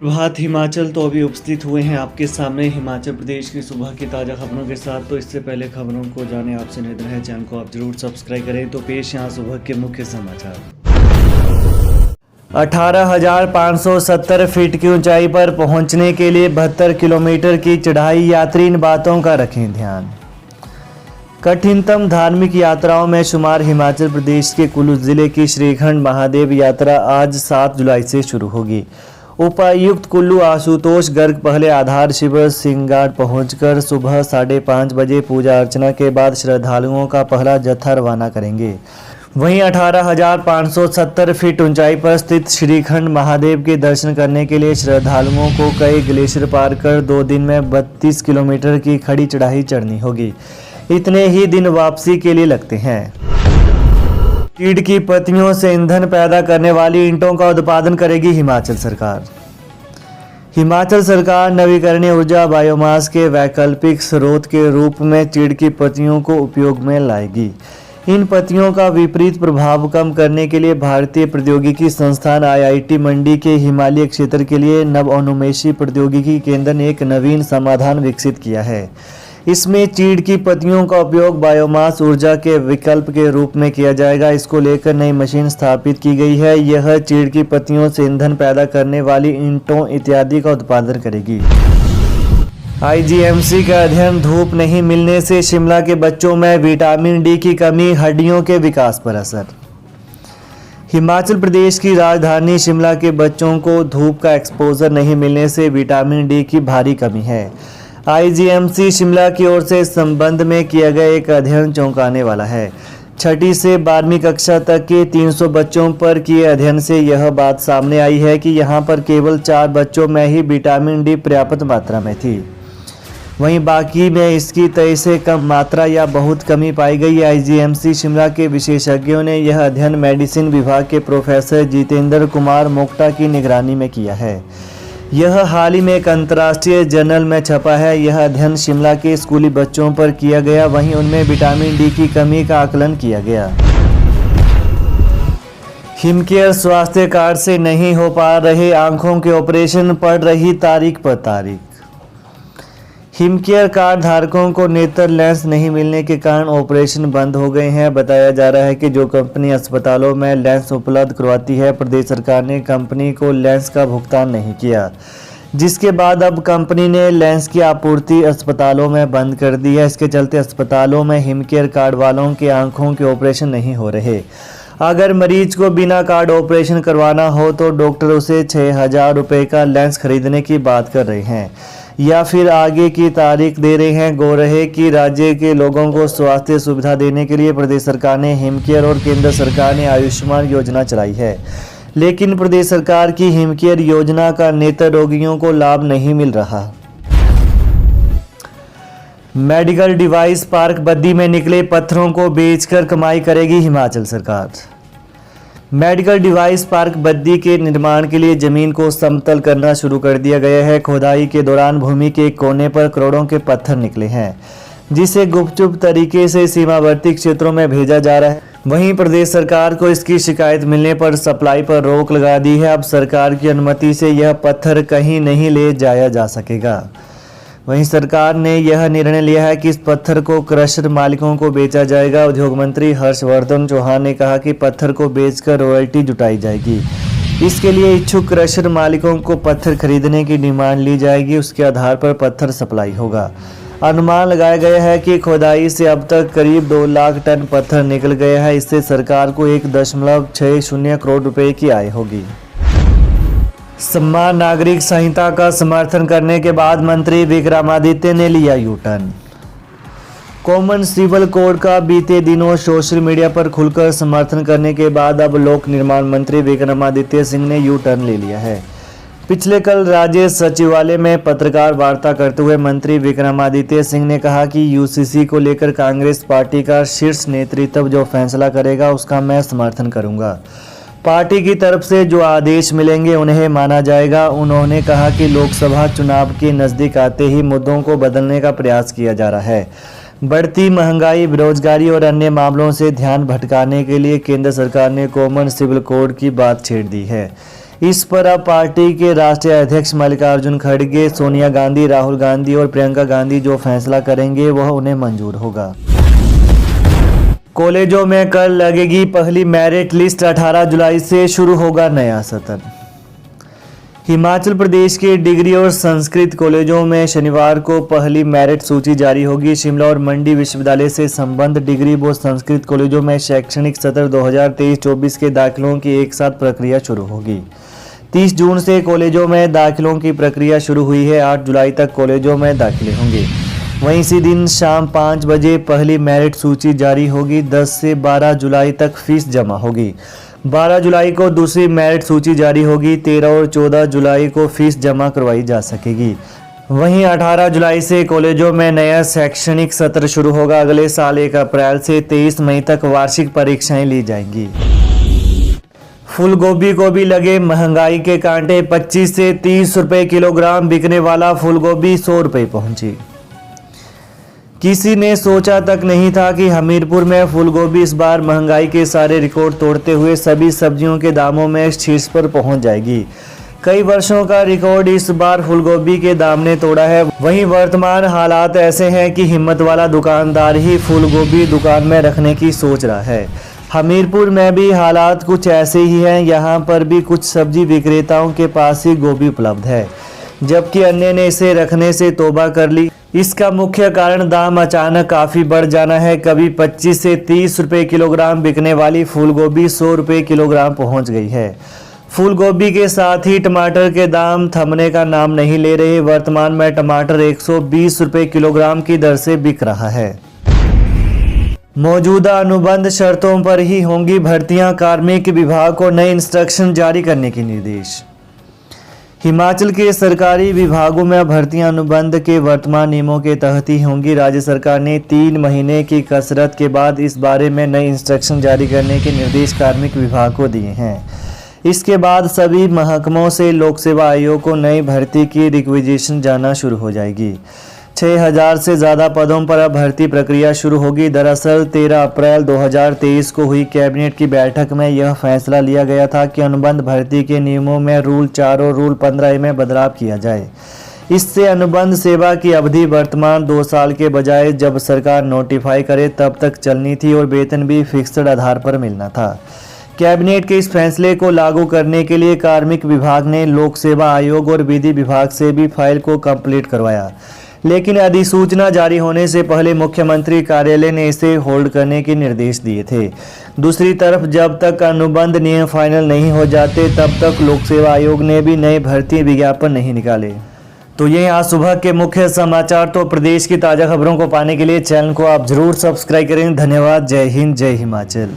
प्रभात हिमाचल तो अभी उपस्थित हुए हैं आपके सामने हिमाचल प्रदेश की सुबह की ताज़ा खबरों के साथ। तो इससे पहले खबरों को जाने आपसे निवेदन है, चैनल को आप जरूर सब्सक्राइब करें। तो पेश यहाँ सुबह के मुख्य समाचार। 18,570 फीट की ऊंचाई पर पहुंचने के लिए 72 किलोमीटर की चढ़ाई, यात्री इन बातों का रखें ध्यान। कठिनतम धार्मिक यात्राओं में शुमार हिमाचल प्रदेश के कुल्लू जिले की श्रीखंड महादेव यात्रा आज 7 जुलाई से शुरू होगी। उपायुक्त कुल्लू आशुतोष गर्ग पहले आधार शिविर सिंगाड़ पहुंचकर सुबह 5:30 बजे पूजा अर्चना के बाद श्रद्धालुओं का पहला जत्था रवाना करेंगे। वहीं 18,570 फीट ऊंचाई पर स्थित श्रीखंड महादेव के दर्शन करने के लिए श्रद्धालुओं को कई ग्लेशियर पार कर 2 दिन में 32 किलोमीटर की खड़ी चढ़ाई चढ़नी होगी। इतने ही दिन वापसी के लिए लगते हैं। चीड़ की पत्तियों से ईंधन पैदा करने वाली ईंटों का उत्पादन करेगी हिमाचल सरकार। हिमाचल सरकार नवीकरणीय ऊर्जा बायोमास के वैकल्पिक स्रोत के रूप में चीड़ की पत्तियों को उपयोग में लाएगी। इन पत्तियों का विपरीत प्रभाव कम करने के लिए भारतीय प्रौद्योगिकी संस्थान IIT मंडी के हिमालय क्षेत्र के लिए नवोन्मेषी प्रौद्योगिकी केंद्र ने एक नवीन समाधान विकसित किया है। इसमें चीड़ की पत्तियों का उपयोग बायोमास ऊर्जा के विकल्प के रूप में किया जाएगा। इसको लेकर नई मशीन स्थापित की गई है। यह चीड़ की पत्तियों से ईंधन पैदा करने वाली ईंटों इत्यादि का उत्पादन करेगी। IGMC का अध्ययन, धूप नहीं मिलने से शिमला के बच्चों में विटामिन डी की कमी, हड्डियों के विकास पर असर। हिमाचल प्रदेश की राजधानी शिमला के बच्चों को धूप का एक्सपोजर नहीं मिलने से विटामिन डी की भारी कमी है। IGMC शिमला की ओर से इस संबंध में किया गया एक अध्ययन चौंकाने वाला है। 6ठी से 12वीं कक्षा तक के 300 बच्चों पर किए अध्ययन से यह बात सामने आई है कि यहां पर केवल 4 बच्चों में ही विटामिन डी पर्याप्त मात्रा में थी। वहीं बाकी में इसकी 23 से कम मात्रा या बहुत कमी पाई गई। IGMC शिमला के विशेषज्ञों ने यह अध्ययन मेडिसिन विभाग के प्रोफेसर जितेंद्र कुमार मोक्टा की निगरानी में किया है। यह हाल ही में एक अंतर्राष्ट्रीय जर्नल में छपा है। यह अध्ययन शिमला के स्कूली बच्चों पर किया गया, वहीं उनमें विटामिन डी की कमी का आकलन किया गया। हिमकेयर स्वास्थ्य कार्ड से नहीं हो पा रहे आंखों के ऑपरेशन, पड़ रही तारीख पर तारीख। हिमकेयर कार्ड धारकों को नेत्र लेंस नहीं मिलने के कारण ऑपरेशन बंद हो गए हैं। बताया जा रहा है कि जो कंपनी अस्पतालों में लेंस उपलब्ध करवाती है, प्रदेश सरकार ने कंपनी को लेंस का भुगतान नहीं किया, जिसके बाद अब कंपनी ने लेंस की आपूर्ति अस्पतालों में बंद कर दी है। इसके चलते अस्पतालों में हिमकेयर कार्ड वालों के आंखों के ऑपरेशन नहीं हो रहे। अगर मरीज को बिना कार्ड ऑपरेशन करवाना हो तो डॉक्टर उसे 6,000 रुपये का लेंस खरीदने की बात कर रहे हैं या फिर आगे की तारीख दे रहे हैं। गौर है कि राज्य के लोगों को स्वास्थ्य सुविधा देने के लिए प्रदेश सरकार ने हिमकेयर और केंद्र सरकार ने आयुष्मान योजना चलाई है, लेकिन प्रदेश सरकार की हिमकेयर योजना का नेत्र रोगियों को लाभ नहीं मिल रहा। मेडिकल डिवाइस पार्क बद्दी में निकले पत्थरों को बेचकर कमाई करेगी हिमाचल सरकार। मेडिकल डिवाइस पार्क बद्दी के निर्माण के लिए जमीन को समतल करना शुरू कर दिया गया है। खोदाई के दौरान भूमि के एक कोने पर करोड़ों के पत्थर निकले हैं, जिसे गुपचुप तरीके से सीमावर्ती क्षेत्रों में भेजा जा रहा है। वहीं प्रदेश सरकार को इसकी शिकायत मिलने पर सप्लाई पर रोक लगा दी है। अब सरकार की अनुमति से यह पत्थर कहीं नहीं ले जाया जा सकेगा। वहीं सरकार ने यह निर्णय लिया है कि इस पत्थर को क्रशर मालिकों को बेचा जाएगा। उद्योग मंत्री हर्षवर्धन चौहान ने कहा कि पत्थर को बेचकर रॉयल्टी जुटाई जाएगी। इसके लिए इच्छुक क्रशर मालिकों को पत्थर खरीदने की डिमांड ली जाएगी, उसके आधार पर पत्थर सप्लाई होगा। अनुमान लगाया गया है कि खोदाई से अब तक करीब 2 लाख टन पत्थर निकल गया है। इससे सरकार को 1.60 करोड़ रुपए की आय होगी। समान नागरिक संहिता का समर्थन करने के बाद मंत्री विक्रमादित्य ने लिया U turn. Common civil code का बीते दिनों सोशल मीडिया पर खुलकर समर्थन करने के बाद अब लोक निर्माण मंत्री विक्रमादित्य सिंह ने यू टर्न ले लिया है। पिछले कल राज्य सचिवालय में पत्रकार वार्ता करते हुए मंत्री विक्रमादित्य सिंह ने कहा कि UCC को लेकर कांग्रेस पार्टी का शीर्ष नेतृत्व जो फैसला करेगा उसका मैं समर्थन करूंगा। पार्टी की तरफ से जो आदेश मिलेंगे उन्हें माना जाएगा। उन्होंने कहा कि लोकसभा चुनाव के नज़दीक आते ही मुद्दों को बदलने का प्रयास किया जा रहा है। बढ़ती महंगाई, बेरोजगारी और अन्य मामलों से ध्यान भटकाने के लिए केंद्र सरकार ने कॉमन सिविल कोड की बात छेड़ दी है। इस पर अब पार्टी के राष्ट्रीय अध्यक्ष मल्लिकार्जुन खड़गे, सोनिया गांधी, राहुल गांधी और प्रियंका गांधी जो फैसला करेंगे वह उन्हें मंजूर होगा। कॉलेजों में कल लगेगी पहली मेरिट लिस्ट, 18 जुलाई से शुरू होगा नया सत्र। हिमाचल प्रदेश के डिग्री और संस्कृत कॉलेजों में शनिवार को पहली मेरिट सूची जारी होगी। शिमला और मंडी विश्वविद्यालय से संबद्ध डिग्री व संस्कृत कॉलेजों में शैक्षणिक सत्र 2023-24 के दाखिलों की एक साथ प्रक्रिया शुरू होगी। 30 जून से कॉलेजों में दाखिलों की प्रक्रिया शुरू हुई है। 8 जुलाई तक कॉलेजों में दाखिले होंगे। वहीं इसी दिन शाम 5 बजे पहली मेरिट सूची जारी होगी। 10 से 12 जुलाई तक फीस जमा होगी। 12 जुलाई को दूसरी मेरिट सूची जारी होगी। 13 और 14 जुलाई को फीस जमा करवाई जा सकेगी। वहीं 18 जुलाई से कॉलेजों में नया शैक्षणिक सत्र शुरू होगा। अगले साल 1 अप्रैल से 23 मई तक वार्षिक परीक्षाएं ली जाएंगी। फूल गोभी को भी लगे महंगाई के कांटे। 25 से 30 रुपये किलोग्राम बिकने वाला फूल गोभी 100 रुपये पहुंची। किसी ने सोचा तक नहीं था कि हमीरपुर में फूलगोभी इस बार महंगाई के सारे रिकॉर्ड तोड़ते हुए सभी सब्जियों के दामों में शीर्ष पर पहुंच जाएगी। कई वर्षों का रिकॉर्ड इस बार फूलगोभी के दाम ने तोड़ा है। वहीं वर्तमान हालात ऐसे हैं कि हिम्मत वाला दुकानदार ही फूलगोभी दुकान में रखने की सोच रहा है। हमीरपुर में भी हालात कुछ ऐसे ही हैं। यहाँ पर भी कुछ सब्जी विक्रेताओं के पास ही गोभी उपलब्ध है, जबकि अन्य ने इसे रखने से तौबा कर ली। इसका मुख्य कारण दाम अचानक काफ़ी बढ़ जाना है। कभी 25 से 30 रुपये किलोग्राम बिकने वाली फूलगोभी 100 रुपये किलोग्राम पहुंच गई है। फूलगोभी के साथ ही टमाटर के दाम थमने का नाम नहीं ले रहे। वर्तमान में टमाटर 120 रुपये किलोग्राम की दर से बिक रहा है। मौजूदा अनुबंध शर्तों पर ही होंगी भर्तियां। कार्मिक विभाग को नए इंस्ट्रक्शन जारी करने के निर्देश। हिमाचल के सरकारी विभागों में भर्तियां अनुबंध के वर्तमान नियमों के तहत ही होंगी। राज्य सरकार ने 3 महीने की कसरत के बाद इस बारे में नए इंस्ट्रक्शन जारी करने के निर्देश कार्मिक विभाग को दिए हैं। इसके बाद सभी महकमों से लोक सेवा आयोग को नई भर्ती की रिक्वेजिशन जाना शुरू हो जाएगी। 6000 से ज़्यादा पदों पर अब भर्ती प्रक्रिया शुरू होगी। दरअसल 13 अप्रैल 2023 को हुई कैबिनेट की बैठक में यह फैसला लिया गया था कि अनुबंध भर्ती के नियमों में रूल 4 और रूल 15 में बदलाव किया जाए। इससे अनुबंध सेवा की अवधि वर्तमान 2 साल के बजाय जब सरकार नोटिफाई करे तब तक चलनी थी और वेतन भी फिक्स्ड आधार पर मिलना था। कैबिनेट के इस फैसले को लागू करने के लिए कार्मिक विभाग ने लोक सेवा आयोग और विधि विभाग से भी फाइल को कंप्लीट करवाया, लेकिन अधिसूचना जारी होने से पहले मुख्यमंत्री कार्यालय ने इसे होल्ड करने के निर्देश दिए थे। दूसरी तरफ जब तक अनुबंध नियम फाइनल नहीं हो जाते तब तक लोक सेवा आयोग ने भी नए भर्ती विज्ञापन नहीं निकाले। तो ये आज सुबह के मुख्य समाचार। तो प्रदेश की ताज़ा खबरों को पाने के लिए चैनल को आप जरूर सब्सक्राइब करें। धन्यवाद। जय हिंद, जय हिमाचल।